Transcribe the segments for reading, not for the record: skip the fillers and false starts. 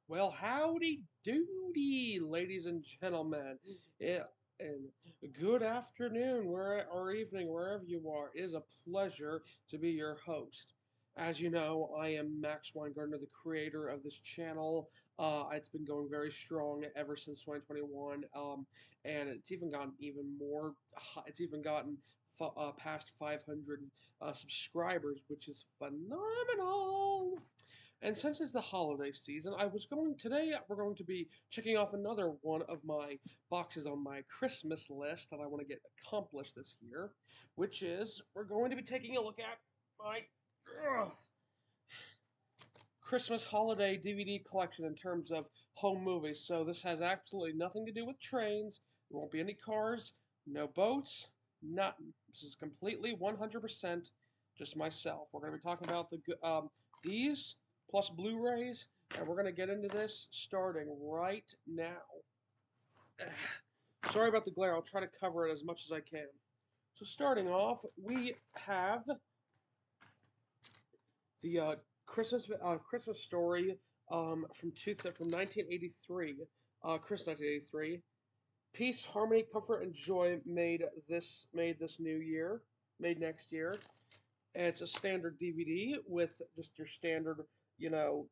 Well, howdy doody, ladies and gentlemen. Yeah, and good afternoon, or evening, wherever you are. It is a pleasure to be your host. As you know, I am Max Weingartner, the creator of this channel. It's been going very strong ever since 2021, and it's even gotten even more. It's even gotten past 500 subscribers, which is phenomenal. And since it's the holiday season, we're going to be checking off another one of my boxes on my Christmas list that I want to get accomplished this year, which is we're going to be taking a look at my ugh, Christmas holiday DVD collection in terms of home movies. So this has absolutely nothing to do with trains. There won't be any cars, no boats, nothing. This is completely 100% just myself. We're going to be talking about these plus Blu-rays, and we're going to get into this starting right now. Sorry about the glare. I'll try to cover it as much as I can. So starting off, we have the Christmas story from 1983, Christmas 1983. Peace, harmony, comfort, and joy made this new year, made next year. And it's a standard DVD with just your standard, you know,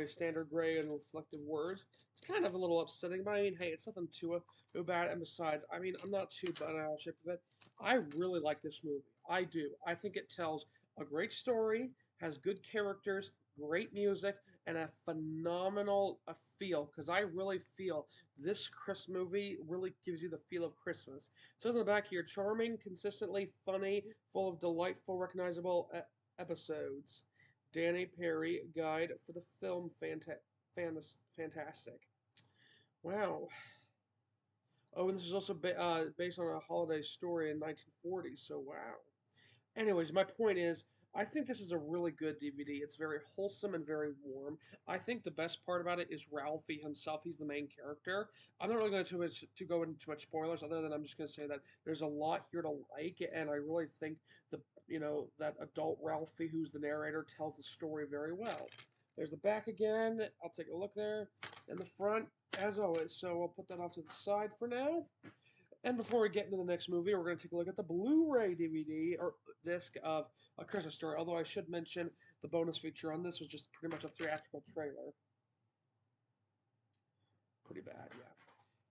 standard gray and reflective words. It's kind of a little upsetting, but I mean, hey, it's nothing too bad. And besides, I mean, I'm not too bad out of shape of it. I really like this movie. I do. I think it tells a great story, has good characters, great music, and a phenomenal feel. Because I really feel this Christmas movie really gives you the feel of Christmas. It says on the back here, charming, consistently funny, full of delightful, recognizable episodes. Danny Perry, Guide for the Film Fantastic. Wow. Oh, and this is also based on a holiday story in 1940, so wow. Anyways, my point is, I think this is a really good DVD. It's very wholesome and very warm. I think the best part about it is Ralphie himself. He's the main character. I'm not really going to go into too much spoilers, other than I'm just going to say that there's a lot here to like, and I really think that adult Ralphie, who's the narrator, tells the story very well. There's the back again. I'll take a look there, and the front, as always. So I'll put that off to the side for now. And before we get into the next movie, we're going to take a look at the Blu-ray DVD or disc of A Christmas Story. Although I should mention the bonus feature on this was just pretty much a theatrical trailer. Pretty bad, yeah.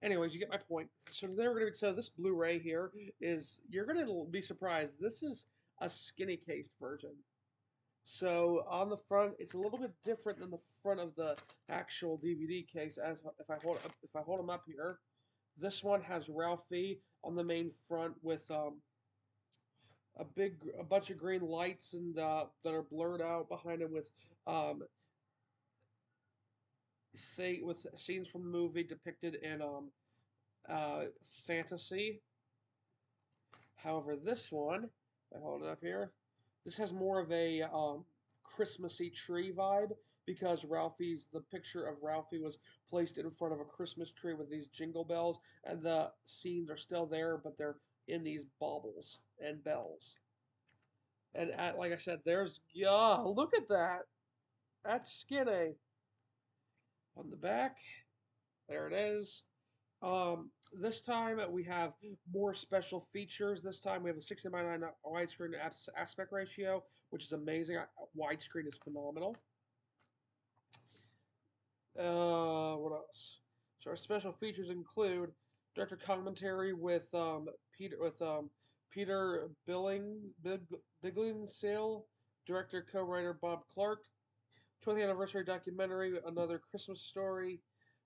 Anyways, you get my point. So this Blu-ray here is you're going to be surprised. This is a skinny cased version. So on the front, it's a little bit different than the front of the actual DVD case. As if I hold them up here, this one has Ralphie on the main front with a bunch of green lights and that are blurred out behind him with with scenes from the movie depicted in fantasy. However, this one, I hold it up here, this has more of a Christmassy tree vibe because the picture of Ralphie was placed in front of a Christmas tree with these jingle bells, and the scenes are still there, but they're in these baubles and bells. And like I said, yeah, look at that. That's skinny. On the back, there it is. This time we have more special features. This time we have a 60 by 9 widescreen aspect ratio, which is amazing. Widescreen is phenomenal. What else? So our special features include director commentary with Peter Billingsley, director co-writer Bob Clark, 20th anniversary documentary, Another Christmas Story,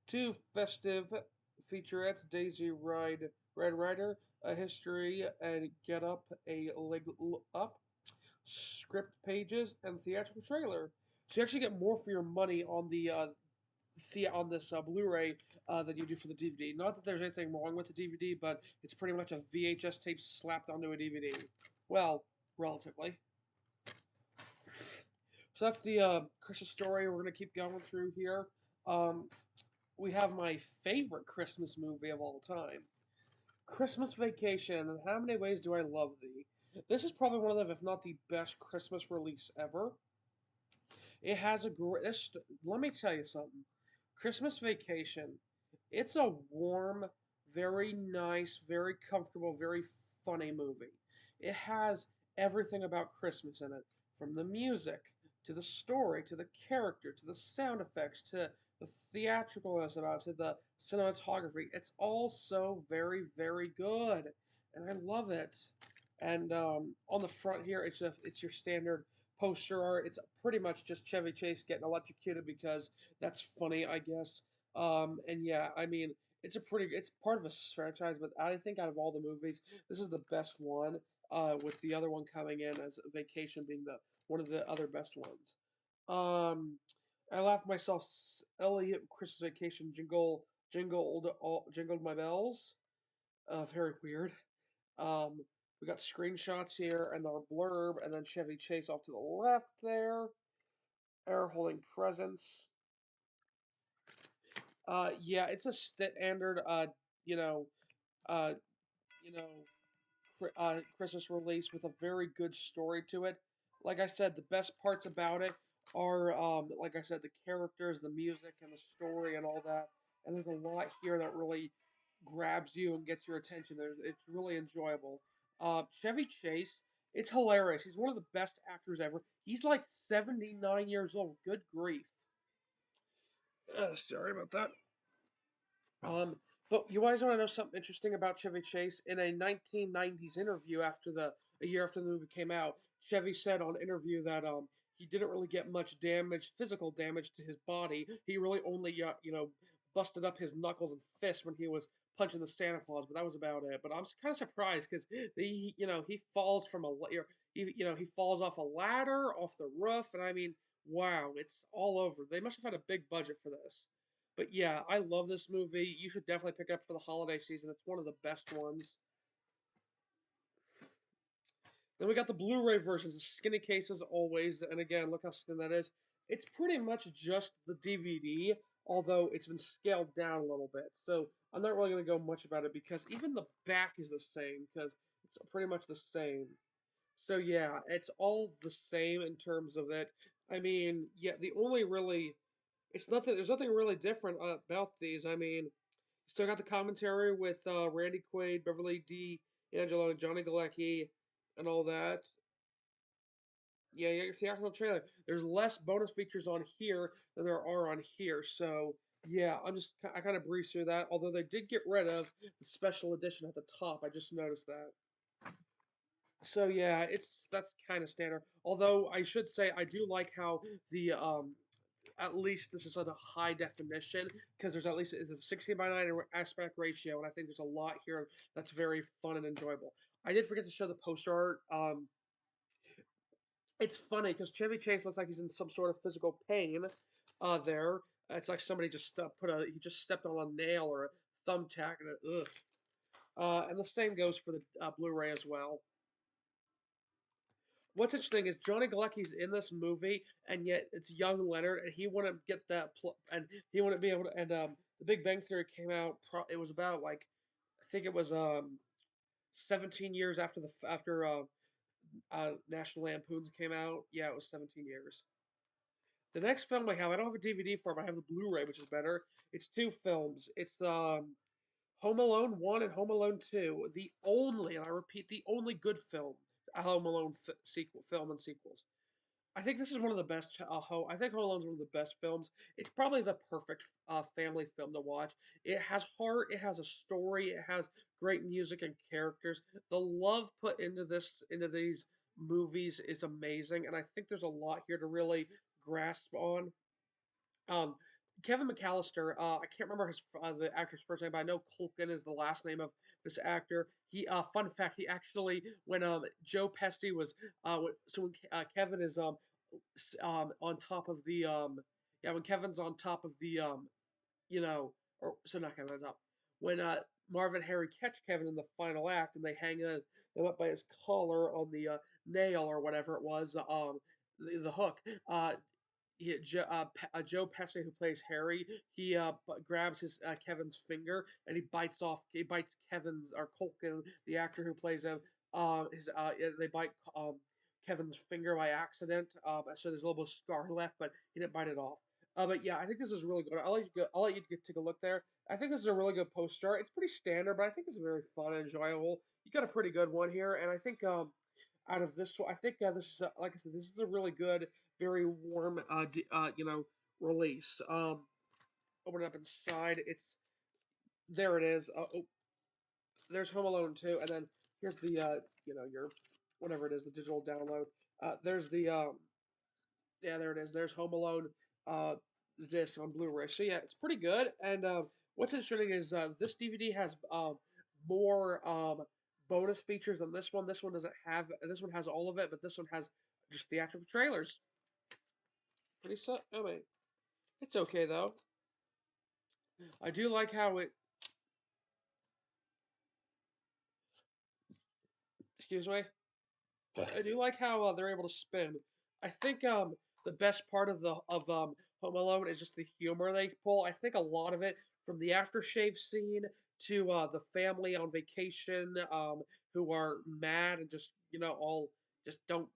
two festive featurettes, Daisy Red Rider, A History, and Get Up, A Leg Up, script pages, and theatrical trailer. So you actually get more for your money on on this Blu-ray than you do for the DVD. Not that there's anything wrong with the DVD, but it's pretty much a VHS tape slapped onto a DVD. Well, relatively. So that's the Christmas story. We're gonna keep going through here. Um, we have my favorite Christmas movie of all time, Christmas Vacation. And how many ways do I love thee? This is probably one of the, if not the best Christmas release ever. It has a great. Let me tell you something. Christmas Vacation. It's a warm, very nice, very comfortable, very funny movie. It has everything about Christmas in it, from the music to the story to the character to the sound effects to the theatricalness about it, to the cinematography. It's all so very, very good, and I love it. And on the front here, it's your standard poster art. It's pretty much just Chevy Chase getting electrocuted because that's funny, I guess. And yeah, I mean, it's part of a franchise, but I think out of all the movies, this is the best one. With the other one coming in as Vacation being the one of the other best ones. Um, I laughed myself. Elliot Christmas Vacation jingled my bells. Very weird. Um, we got screenshots here and our blurb, and then Chevy Chase off to the left there. Air holding presents. Yeah, it's a standard, you know, uh, you know, Christmas release with a very good story to it. Like I said, the best parts about it are, like I said, the characters, the music, and the story, and all that. And there's a lot here that really grabs you and gets your attention. It's really enjoyable. Chevy Chase, it's hilarious. He's one of the best actors ever. He's like 79 years old. Good grief. Sorry about that. Um, but you guys want to know something interesting about Chevy Chase? In a 1990s interview a year after the movie came out, Chevy said on interview that he didn't really get much damage, physical damage to his body. He really only busted up his knuckles and fists when he was punching the Santa Claus, but that was about it. But I'm kind of surprised because he falls from he falls off a ladder, off the roof, and I mean, wow, it's all over. They must have had a big budget for this. But yeah, I love this movie. You should definitely pick it up for the holiday season. It's one of the best ones. Then we got the Blu-ray versions, the skinny case as always. And again, look how thin that is. It's pretty much just the DVD, although it's been scaled down a little bit. So I'm not really going to go much about it because even the back is the same because it's pretty much the same. So yeah, it's all the same in terms of it. I mean, yeah, the only really it's nothing. There's nothing really different about these. I mean, still got the commentary with Randy Quaid, Beverly D. Angelo, and Johnny Galecki, and all that. Yeah, you got your theatrical trailer. There's less bonus features on here than there are on here. So yeah, I kind of breezed through that. Although they did get rid of the special edition at the top. I just noticed that. So yeah, it's that's kind of standard. Although I should say I do like how the at least this is at a high definition because there's at least it's a 16 by 9 aspect ratio, and I think there's a lot here that's very fun and enjoyable. I did forget to show the poster art. It's funny because Chevy Chase looks like he's in some sort of physical pain. There, it's like somebody just he just stepped on a nail or a thumbtack, and ugh. And the same goes for the Blu-ray as well. What's interesting is Johnny Galecki's in this movie, and yet it's young Leonard, and he wouldn't get and he wouldn't be able to. And The Big Bang Theory came out. It was about like I think it was 17 years after National Lampoons came out. Yeah, it was 17 years. The next film I have, I don't have a DVD for it, but I have the Blu-ray, which is better. It's two films. It's Home Alone 1 and Home Alone 2, the only, and I repeat, the only good film, Home Alone film and sequels. I think this is one of the best. I think Home Alone is one of the best films. It's probably the perfect family film to watch. It has heart. It has a story. It has great music and characters. The love put into these movies is amazing, and I think there's a lot here to really grasp on. Um, Kevin McAllister, I can't remember the actor's first name, but I know Culkin is the last name of this actor. Fun fact, he actually when Joe Pesci was when Kevin is on top of the when Kevin's on top of the or so not Kevin on top when Marvin and Harry catch Kevin in the final act and they hang him up by his collar on the nail or whatever it was the hook. Joe Pesci, who plays Harry, he grabs his Kevin's finger and he bites Kevin's or Culkin, the actor who plays him. They bite Kevin's finger by accident. So there's a little bit of scar left, but he didn't bite it off. But yeah, I think this is really good. I'll let you take a look there. I think this is a really good poster. It's pretty standard, but I think it's very fun and enjoyable. You got a pretty good one here, and I think out of this one, I think this is like I said, this is a really good, very warm release. Open it up inside. It's there. It is. Oh, there's Home Alone 2, and then here's the your whatever it is, the digital download. There's the yeah, there it is. There's Home Alone, uh, the disc on Blu-ray. So yeah, it's pretty good. And what's interesting is this DVD has more bonus features than this one. This one doesn't have. This one has all of it, but this one has just theatrical trailers. Pretty so. I mean, it's okay though. I do like how it. Excuse me. I do like how they're able to spin. I think the best part of the of Home Alone is just the humor they pull. I think a lot of it, from the aftershave scene to the family on vacation, who are mad and just all just don't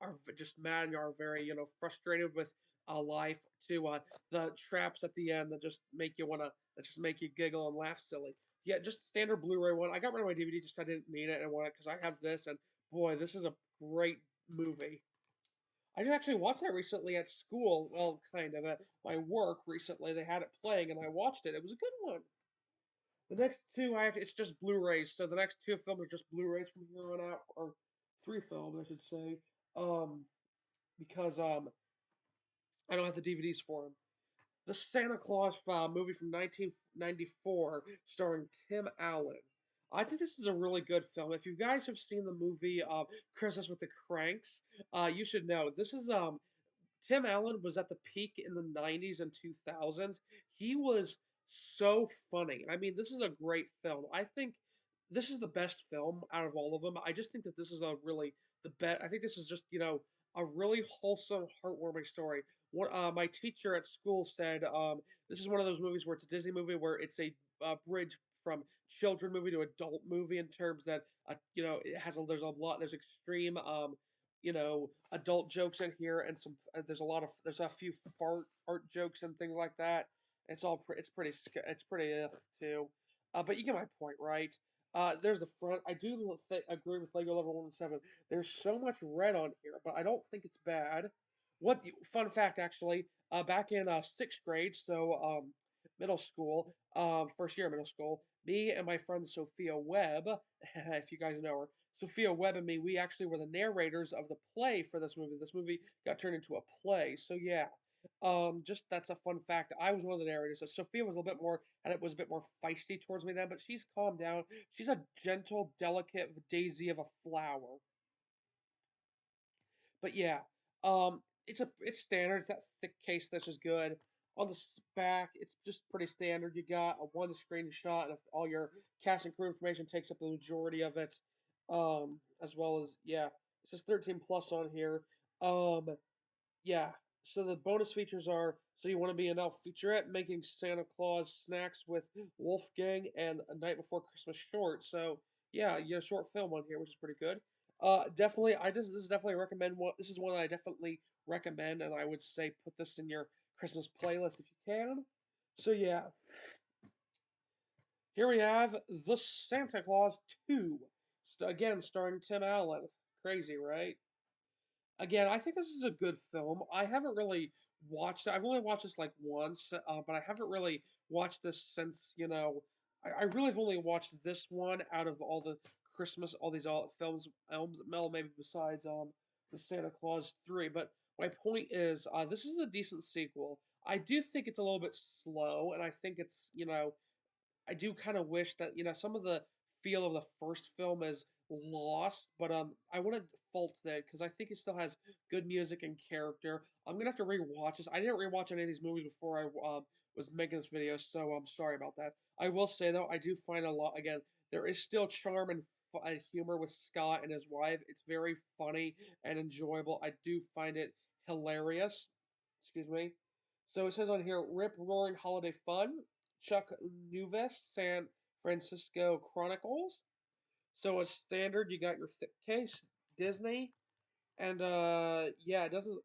are just mad and are very frustrated with life, to the traps at the end that just make you wanna that just make you giggle and laugh silly. Yeah, just standard Blu-ray one. I got rid of my DVD just I didn't need it and want it because I have this, and boy, this is a great movie. I just actually watched that recently at school. Well, kind of at my work recently. They had it playing, and I watched it. It was a good one. The next two, it's just Blu-rays. So the next two films are just Blu-rays from here on out, or three films, I should say. Um, because I don't have the DVDs for them. The Santa Claus movie from 1994, starring Tim Allen. I think this is a really good film. If you guys have seen the movie Christmas with the Cranks, you should know this is Tim Allen was at the peak in the 90s and 2000s. He was so funny. I mean, this is a great film. I think this is the best film out of all of them. I just think that this is a really the best. I think this is just, a really wholesome, heartwarming story. My teacher at school said this is one of those movies where it's a Disney movie where it's a bridge from children movie to adult movie in terms that there's extreme adult jokes in here, and there's a few fart art jokes and things like that. It's pretty too, but you get my point, right? There's the front. I do agree with Lego Level 1 and 7. There's so much red on here, but I don't think it's bad. Fun fact actually? Back in sixth grade, so middle school, first year of middle school, me and my friend Sophia Webb, if you guys know her, Sophia Webb and me, we actually were the narrators of the play for this movie. This movie got turned into a play. So yeah, just that's a fun fact. I was one of the narrators. So Sophia was a little bit more, and it was a bit more feisty towards me then, but she's calmed down. She's a gentle, delicate daisy of a flower. But yeah, it's standard. It's that thick case that's just good. On the back, it's just pretty standard. You got a one screen shot, and all your cast and crew information takes up the majority of it. As well as yeah, it says 13 plus on here. Um, yeah. So the bonus features are so you want to be an elf featurette making Santa Claus snacks with Wolfgang and a Night Before Christmas short. So yeah, you get a short film on here, which is pretty good. Definitely, this is definitely recommend one. This is one I definitely recommend, and I would say put this in your Christmas playlist if you can. So yeah, here we have the Santa Claus 2, again starring Tim Allen. Crazy, right? Again, I think this is a good film. I haven't really watched it. I've only watched this like once, but I haven't really watched this since, I really have only watched this one out of all the Christmas, all these all films, Mel maybe besides the Santa Claus 3. But my point is, this is a decent sequel. I do think it's a little bit slow, and I think I do kind of wish that some of the feel of the first film is lost, but I wouldn't fault that because I think it still has good music and character. I'm gonna have to rewatch this. I didn't rewatch any of these movies before I was making this video, so I'm sorry about that. I will say though, I do find a lot again. There is still charm and humor with Scott and his wife. It's very funny and enjoyable. I do find it hilarious. Excuse me. So it says on here, Rip Roaring Holiday Fun. Chuck Nuves, San Francisco Chronicles. So as standard, you got your thick case, Disney, and yeah, it doesn't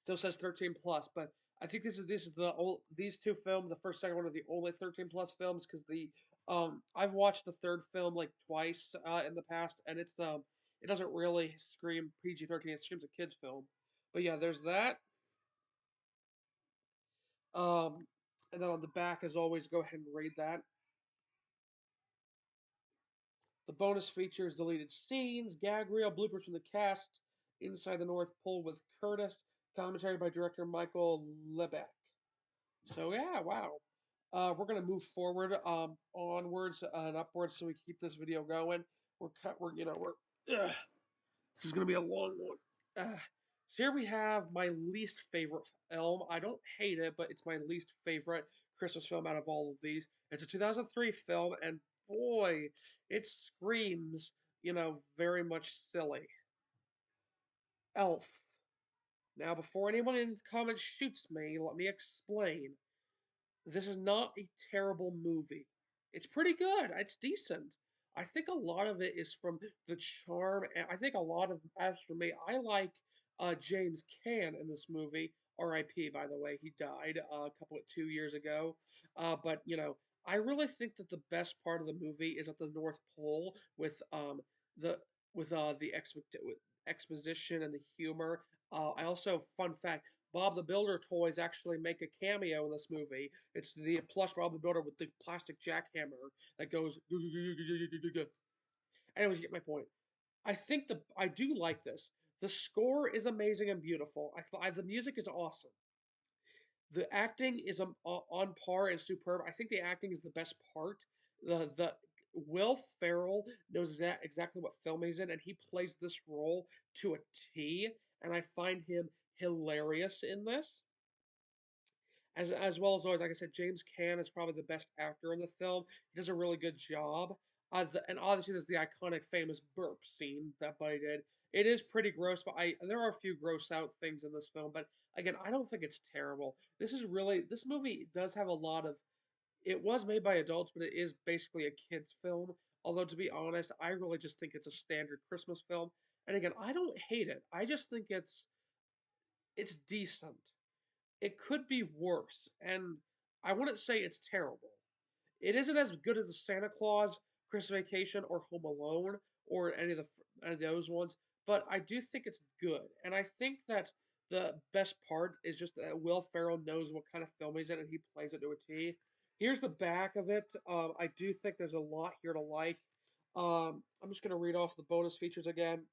Still says 13 plus, but I think this is the old these two films, the first second one are the only 13 plus films because the I've watched the third film like twice in the past, and it doesn't really scream PG-13, it screams a kids film. But yeah, there's that. Um, and then on the back, as always, go ahead and read that. The bonus features deleted scenes, gag reel, bloopers from the cast, Inside the North Pole with Curtis, commentary by director Michael Lebeck. So yeah, wow. We're gonna move forward, onwards and upwards, so we can keep this video going. Ugh, this is gonna be a long one. So here we have my least favorite film. I don't hate it, but it's my least favorite Christmas film out of all of these. It's a 2003 film, and boy, it screams, very much silly. Elf. Now, before anyone in the comments shoots me, let me explain. This is not a terrible movie. It's pretty good. It's decent. I think a lot of it is from the charm. And I think a lot of, as for me, I like James Caan in this movie. R.I.P. By the way, he died a couple of 2 years ago. But I really think that the best part of the movie is at the North Pole with the the exposition and the humor. I also, fun fact, Bob the Builder toys actually make a cameo in this movie. It's the plush Bob the Builder with the plastic jackhammer that goes. Anyways, you get my point. I do like this. The score is amazing and beautiful. The music is awesome. The acting is on par and superb. I think the acting is the best part. The Will Ferrell knows exactly what film he's in, and he plays this role to a T. And I find him hilarious in this. As well as always, like I said, James Caan is probably the best actor in the film. He does a really good job. And obviously, there's the iconic, famous burp scene that Buddy did. It is pretty gross, but there are a few gross out things in this film. But again, I don't think it's terrible. This movie does have a lot of. It was made by adults, but it is basically a kids film. Although to be honest, I really just think it's a standard Christmas film. And again, I don't hate it. I just think it's decent. It could be worse, and I wouldn't say it's terrible. It isn't as good as the Santa Claus, Christmas Vacation, or Home Alone, or any of those ones, but I do think it's good. And I think that the best part is just that Will Ferrell knows what kind of film he's in, and he plays it to a T. Here's the back of it. I do think there's a lot here to like. I'm just gonna read off the bonus features again.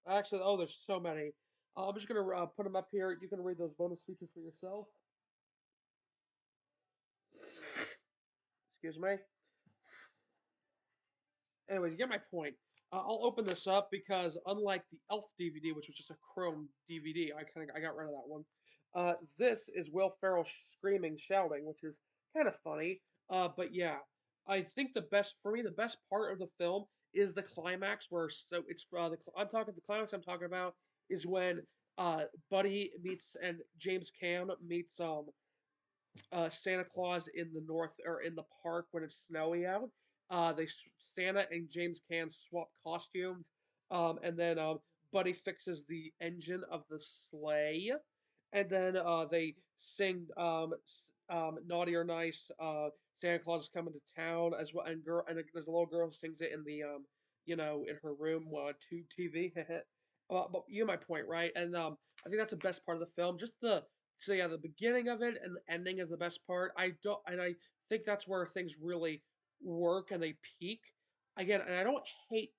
Actually, oh, there's so many. I'm just gonna put them up here. You can read those bonus features for yourself. Excuse me. Anyways, you get my point. I'll open this up because unlike the Elf DVD, which was just a Chrome DVD, I got rid of that one. This is Will Ferrell screaming, shouting, which is kind of funny. But yeah, I think the best part of the film is the climax where so it's the climax I'm talking about is when Buddy meets and James Caan meets Santa Claus in the north or in the park when it's snowy out. Santa and James Caan swap costumes, and then Buddy fixes the engine of the sleigh, and then they sing "Naughty or Nice." Santa Claus is coming to town as well, and there's a little girl who sings it in the in her room tube TV. But you get my point, right? And I think that's the best part of the film. The beginning of it and the ending is the best part. I think that's where things really work and they peak. Again, and I don't hate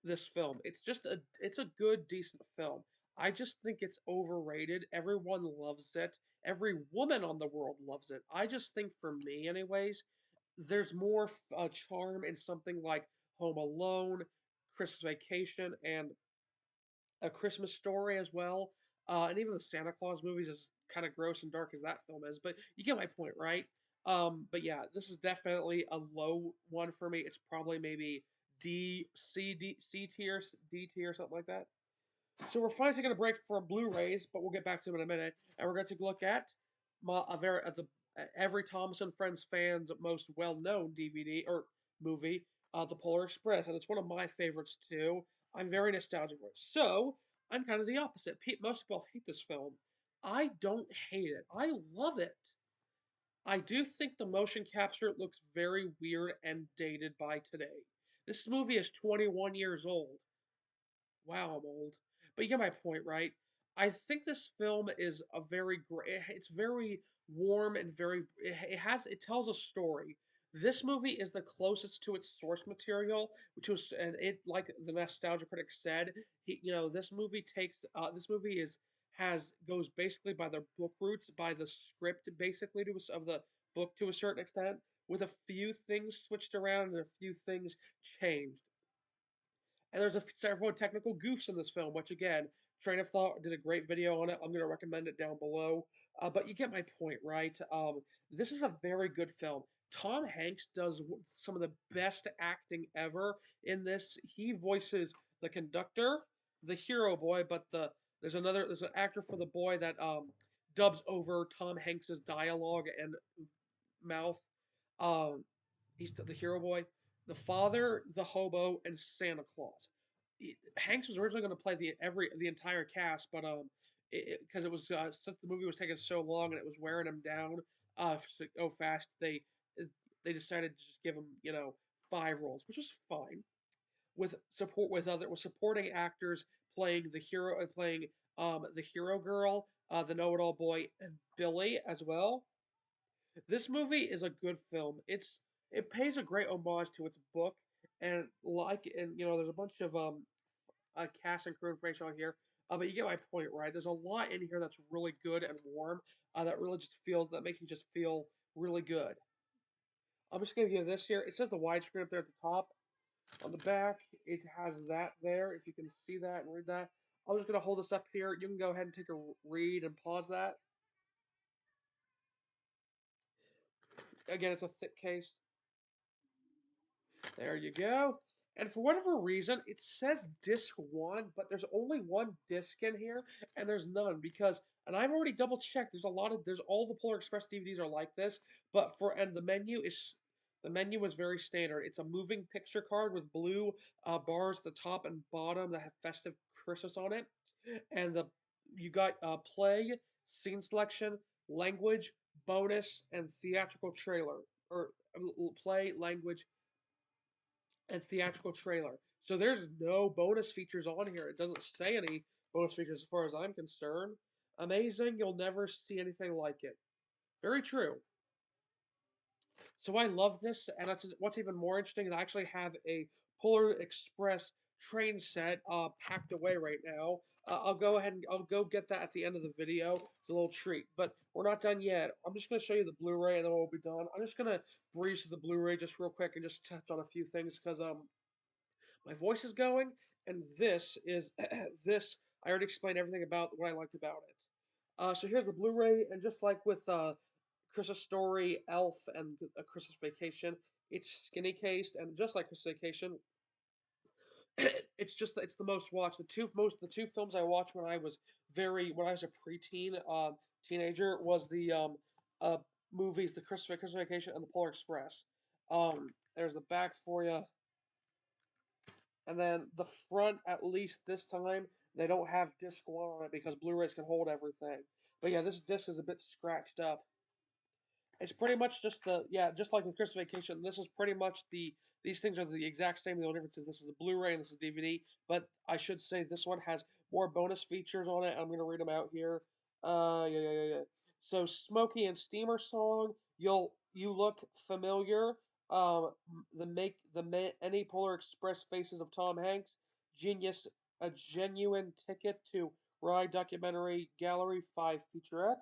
this film. It's a good decent film. I just think it's overrated. Everyone loves it. Every woman on the world loves it. I just think for me anyways, there's more charm in something like Home Alone, Christmas Vacation, and A Christmas Story as well. And even the Santa Claus movies, as kind of gross and dark as that film is, but you get my point, right? But yeah, this is definitely a low one for me. It's probably maybe C tier, D tier, something like that. So we're finally taking a break from Blu-rays, but we'll get back to them in a minute, and we're going to take a look at every Thompson Friends fan's most well-known DVD or movie, The Polar Express, and it's one of my favorites too. I'm very nostalgic for it. So I'm kind of the opposite. Most people hate this film. I don't hate it. I love it. I do think the motion capture looks very weird and dated by today. This movie is 21 years old. Wow, I'm old. But you get my point, right? I think this film is a very great. It's very warm and very. It tells a story. This movie is the closest to its source material, which was, and it, like the nostalgia critic said, this movie this movie is has goes basically by their book roots, by the script basically of the book to a certain extent, with a few things switched around and a few things changed. And there's several technical goofs in this film, which again, Train of Thought did a great video on it. I'm going to recommend it down below. But you get my point, right? This is a very good film. Tom Hanks does some of the best acting ever in this. He voices the conductor, the hero boy, but there's an actor for the boy that dubs over Tom Hanks's dialogue and mouth. Um, he's the hero boy, the father, the hobo, and Santa Claus. Hanks was originally going to play the entire cast, but because it was since the movie was taking so long and it was wearing him down to go fast, they decided to just give him 5 roles, which was fine. With supporting actors playing the hero girl, the know-it-all boy, and Billy as well. This movie is a good film. It pays a great homage to its book, and there's a bunch of cast and crew information on here. But you get my point, right? There's a lot in here that's really good and warm. That makes you just feel really good. I'm just gonna give this here. It says the widescreen up there at the top. On the back, it has that there. If you can see that and read that, I'm just gonna hold this up here. You can go ahead and take a read and pause that. Again, it's a thick case. There you go. And for whatever reason, it says disc one, but there's only one disc in here, and there's none because, and I've already double checked. There's all the Polar Express DVDs are like this, and the menu is very standard. It's a moving picture card with blue bars at the top and bottom that have festive Christmas on it, and you got play, scene selection, language, bonus, and theatrical trailer, or play, language, and theatrical trailer. So there's no bonus features on here. It doesn't say any bonus features as far as I'm concerned. Amazing. You'll never see anything like it. Very true. So I love this, and what's even more interesting is I actually have a Polar Express train set packed away right now. I'll go get that at the end of the video. It's a little treat, but we're not done yet. I'm just going to show you the Blu-ray, and then we'll be done. I'm just going to breeze through the Blu-ray just real quick and just touch on a few things because my voice is going, and this is this. I already explained everything about what I liked about it. So here's the Blu-ray, and just like with Christmas Story, Elf, and A Christmas Vacation, it's skinny cased, and just like Christmas Vacation, it's the most watched. The two films I watched when I was a preteen teenager was the uh movies, the Christmas Vacation and the Polar Express. There's the back for you. And then the front, at least this time, they don't have disc one on it because Blu-rays can hold everything. But yeah, this disc is a bit scratched up. It's pretty much just like with Christmas Vacation. This is pretty much these things are the exact same. The only difference is this is a Blu-ray and this is DVD. But I should say this one has more bonus features on it. I'm gonna read them out here. Yeah. So Smokey and Steamer song. You look familiar. Um, any Polar Express faces of Tom Hanks. Genius, a genuine ticket to Ride documentary gallery 5 featurettes.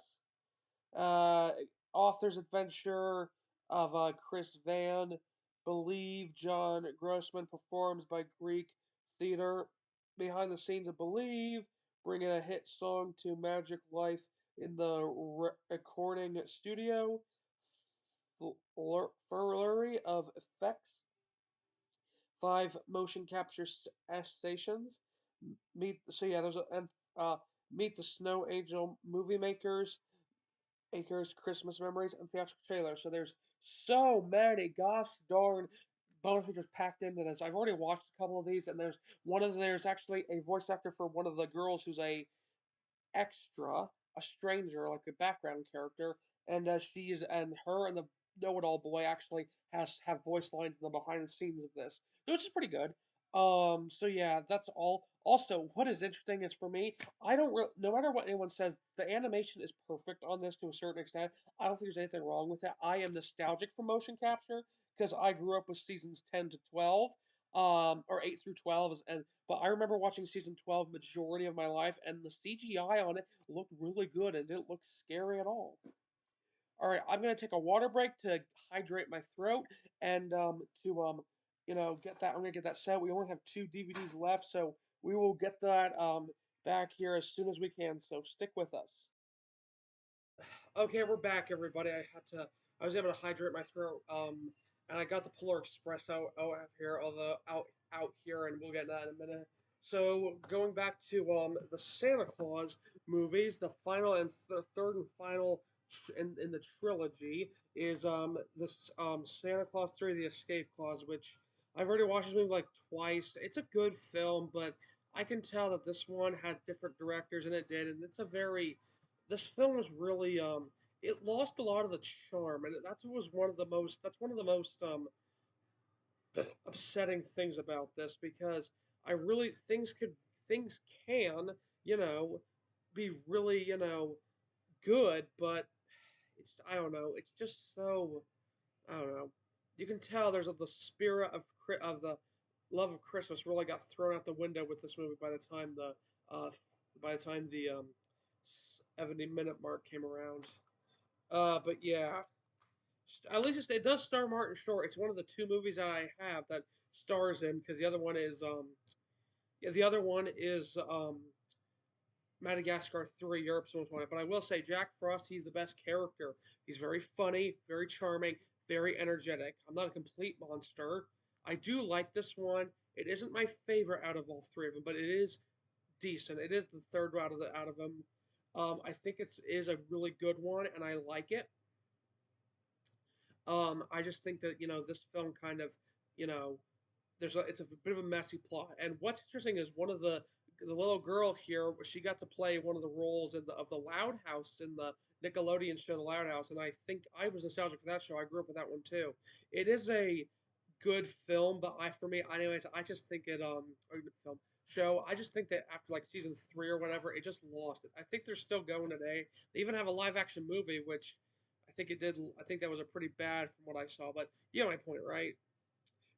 Uh, Author's Adventure of Chris Van. Believe John Grossman performs by Greek Theater. Behind the scenes of Believe, bringing a hit song to Magic Life in the recording studio. Flurry of effects. 5 motion capture stations. Uh, Meet the Snow Angel movie makers. Acres, Christmas Memories, and theatrical trailer. So there's so many, gosh darn bonus features packed into this. I've already watched a couple of these, and there's actually a voice actor for one of the girls who's a extra, a stranger, like a background character, and her and the know-it-all boy actually have voice lines in the behind the scenes of this, which is pretty good. So yeah, that's all. Also, what is interesting is for me, I don't no matter what anyone says, the animation is perfect on this to a certain extent. I don't think there's anything wrong with it. I am nostalgic for motion capture because I grew up with seasons 10 to 12, or 8 through 12, and but I remember watching season 12 majority of my life, and the CGI on it looked really good and didn't look scary at all. All right, I'm gonna take a water break to hydrate my throat and to get that. I'm gonna get that set. We only have two DVDs left, so we will get that back here as soon as we can. So stick with us. Okay, we're back, everybody. I was able to hydrate my throat, and I got the Polar Express out here, although out here, and we'll get that in a minute. So going back to the Santa Claus movies, the final and third and final in the trilogy is this Santa Claus 3: The Escape Clause, which I've already watched this movie like twice. It's a good film, but I can tell that this one had different directors, and it did, and it's a very this film was really it lost a lot of the charm, and that's one of the most upsetting things about this because I really things can you know be really good, but it's I don't know, it's just so I don't know. You can tell there's the spirit of the love of Christmas really got thrown out the window with this movie uh by the time the 70-minute mark came around. But yeah, at least it does star Martin Short. It's one of the two movies that I have that stars him because the other one is Madagascar 3, Europe's Most Wanted. But I will say, Jack Frost, he's the best character. He's very funny, very charming, very energetic. I'm not a complete monster. I do like this one. It isn't my favorite out of all three of them, but it is decent. It is the third out of them. I think it is a really good one, and I like it. I just think that this film kind of you know it's a bit of a messy plot. And what's interesting is one of the little girl here, she got to play one of the roles of the Loud House in the Nickelodeon show, The Loud House, and I think I was nostalgic for that show. I grew up with that one too. It is a good film, but for me, anyways, I just think it or good film show. I just think that after like season 3 or whatever, it just lost it. I think they're still going today. They even have a live action movie, which I think it did. I think that was a pretty bad from what I saw, but you know my point, right?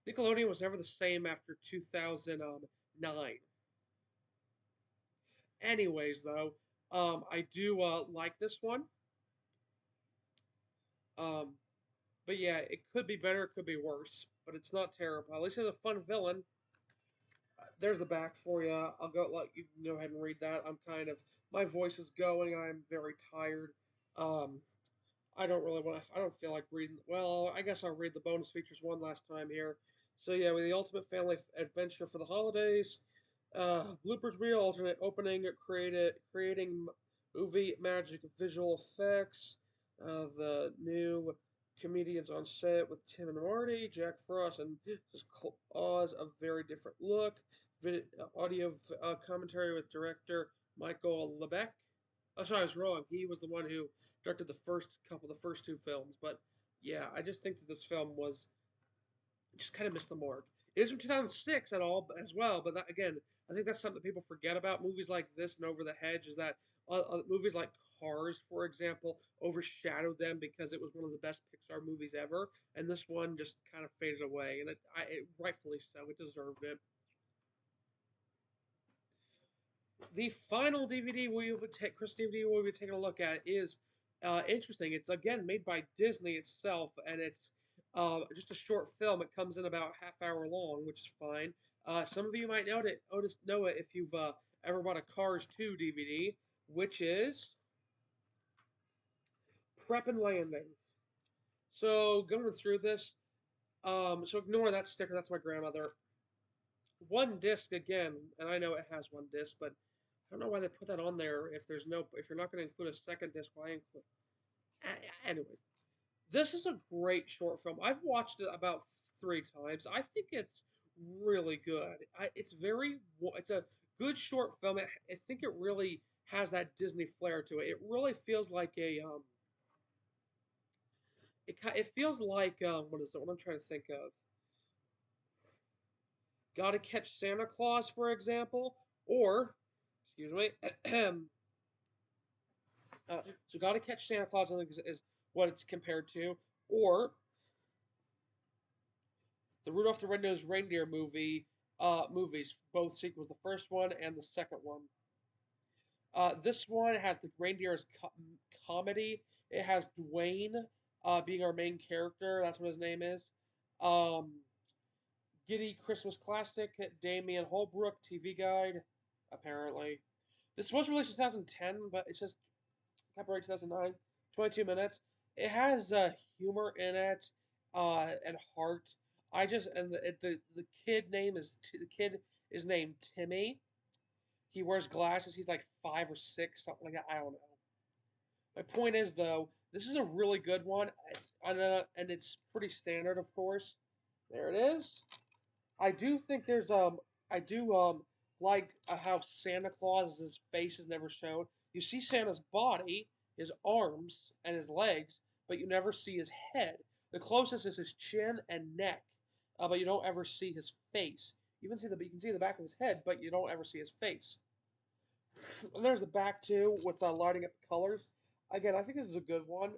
Nickelodeon was never the same after 2009. Anyways, though, I do like this one. Um, but yeah, it could be better, it could be worse, but it's not terrible. At least it's a fun villain. There's the back for you. I'll go let you go ahead and read that. My voice is going. I'm very tired. Um, I don't feel like reading. Well, I guess I'll read the bonus features one last time here. So yeah, with the ultimate family adventure for the holidays, bloopers reel, alternate opening, creating movie magic visual effects. The new comedians on set with Tim and Marty, Jack Frost, and his Claus, a very different look. Audio commentary with director Michael Lebeck. Oh, sorry, I was wrong. He was the one who directed the first two films. But yeah, I just think that this film was just kind of missed the mark. It is from 2006 at all as well, but again, I think that's something that people forget about movies like this and Over the Hedge is that movies like Cars, for example, overshadowed them because it was one of the best Pixar movies ever, and this one just kind of faded away, and it rightfully so. It deserved it. The final DVD Chris DVD we'll be taking a look at is interesting. It's again made by Disney itself, and it's just a short film. It comes in about half hour long, which is fine. Some of you might know it if you've ever bought a Cars 2 DVD, which is Prep and Landing. So going through this, so ignore that sticker. That's my grandmother. One disc again, and I know it has one disc, but I don't know why they put that on there if you're not going to include a second disc. Why anyways? This is a great short film. I've watched it about 3 times. I think it's really good. It's a good short film. I think it really has that Disney flair to it. It really feels like it feels like what is it? What I'm trying to think of. Gotta Catch Santa Claus, for example, or excuse me. So Gotta Catch Santa Claus, I think, is what it's compared to, or the Rudolph the Red-Nosed Reindeer movies, both sequels, the first one and the second one. This one has the reindeer comedy. It has Dwayne being our main character. That's what his name is. Um, Giddy Christmas Classic, Damien Holbrook, TV Guide, apparently. This was released in 2010, but it says copyright 2009, 22 minutes. It has humor in it and heart. The the kid is named Timmy. He wears glasses. He's like 5 or 6, something like that. I don't know. My point is though, this is a really good one, and it's pretty standard, of course. There it is. I do think I do like how Santa Claus's face is never shown. You see Santa's body, his arms and his legs, but you never see his head. The closest is his chin and neck, but you don't ever see his face. You can see the back of his head, but you don't ever see his face. And there's the back too with lighting up the colors. Again, I think this is a good one.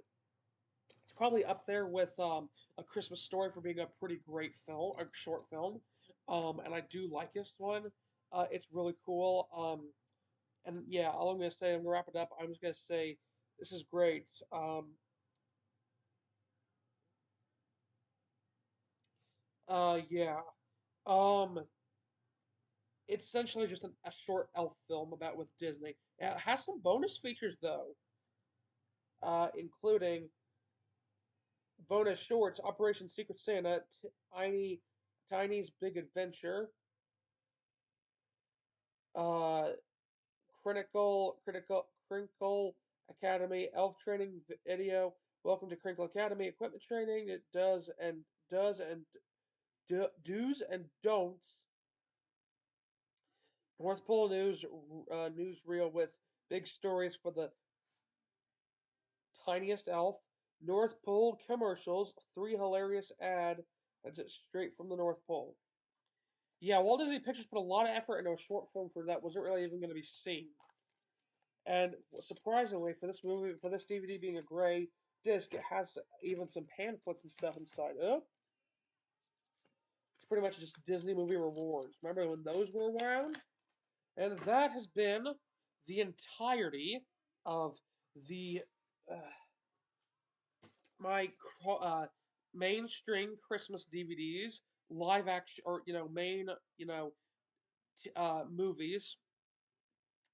It's probably up there with A Christmas Story for being a pretty great film, a short film. And I do like this one. It's really cool. And yeah, all I'm gonna say, I'm gonna wrap it up. I'm just gonna say this is great. Yeah. Um, it's essentially just a short elf film about with Disney. It has some bonus features though, including bonus shorts: Operation Secret Santa, Tiny Tiny's Big Adventure, uh, Crinkle Academy, Elf Training Video. Welcome to Crinkle Academy Equipment Training. It does and do's and don'ts. North Pole newsreel with big stories for the tiniest elf. North Pole commercials, 3 hilarious ad. That's it straight from the North Pole. Yeah, Walt Disney Pictures put a lot of effort into a short film for that wasn't really even going to be seen. And surprisingly, for this movie, for this DVD being a gray disc, it has even some pamphlets and stuff inside. Oh, it's pretty much just Disney movie rewards. Remember when those were around? And that has been the entirety of the uh, my mainstream Christmas DVDs, live action or main movies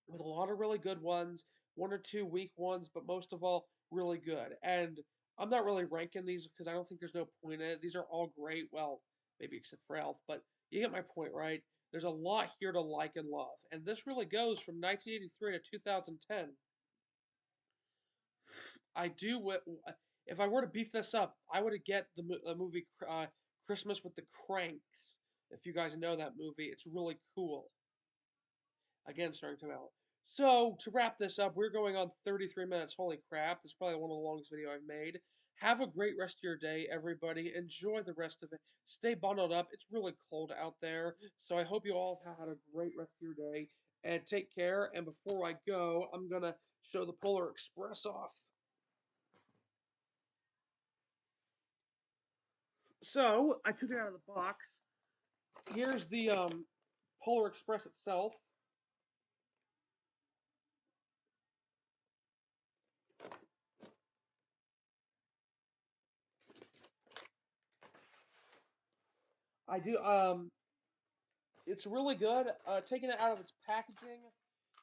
with a lot of really good ones, 1 or 2 weak ones, but most of all, really good. And I'm not really ranking these because I don't think there's no point in it. These are all great. Well, maybe except for Elf, but you get my point, right? There's a lot here to like and love. And this really goes from 1983 to 2010. I do. If I were to beef this up, I would get the movie Christmas with the Cranks. If you guys know that movie, it's really cool. Again, starring Tom Allen. So, to wrap this up, we're going on 33 minutes. Holy crap, this is probably one of the longest video I've made. Have a great rest of your day, everybody. Enjoy the rest of it. Stay bundled up. It's really cold out there. So, I hope you all had a great rest of your day. And take care. And before I go, I'm going to show the Polar Express off. So, I took it out of the box. Here's the Polar Express itself. I do it's really good. Taking it out of its packaging.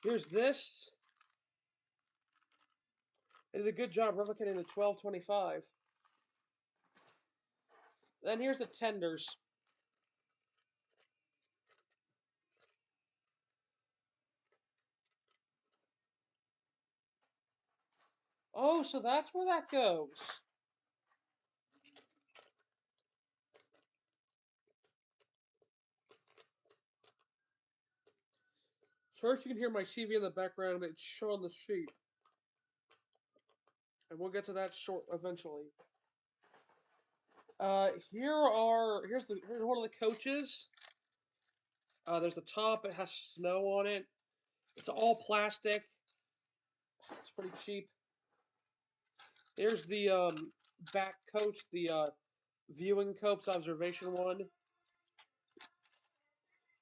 Here's this. It did a good job replicating the 1225. Then here's the tenders. Oh, so that's where that goes. First, you can hear my TV in the background. It's showing the sheep, and we'll get to that short eventually. Here's one of the coaches. There's the top. It has snow on it. It's all plastic. It's pretty cheap. Here's the back coach, the viewing coach observation one.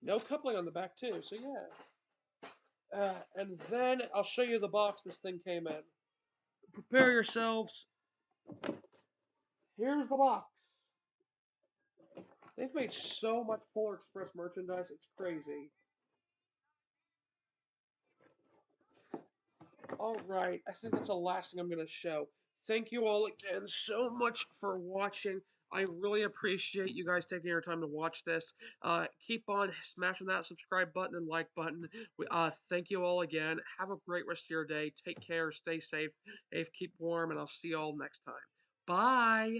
No coupling on the back too. So yeah. And then I'll show you the box this thing came in. Prepare yourselves. Here's the box. They've made so much Polar Express merchandise, it's crazy. Alright, I think that's the last thing I'm going to show. Thank you all again so much for watching. I really appreciate you guys taking your time to watch this. Keep on smashing that subscribe button and like button. Thank you all again. Have a great rest of your day. Take care. Stay safe. Keep warm. And I'll see you all next time. Bye.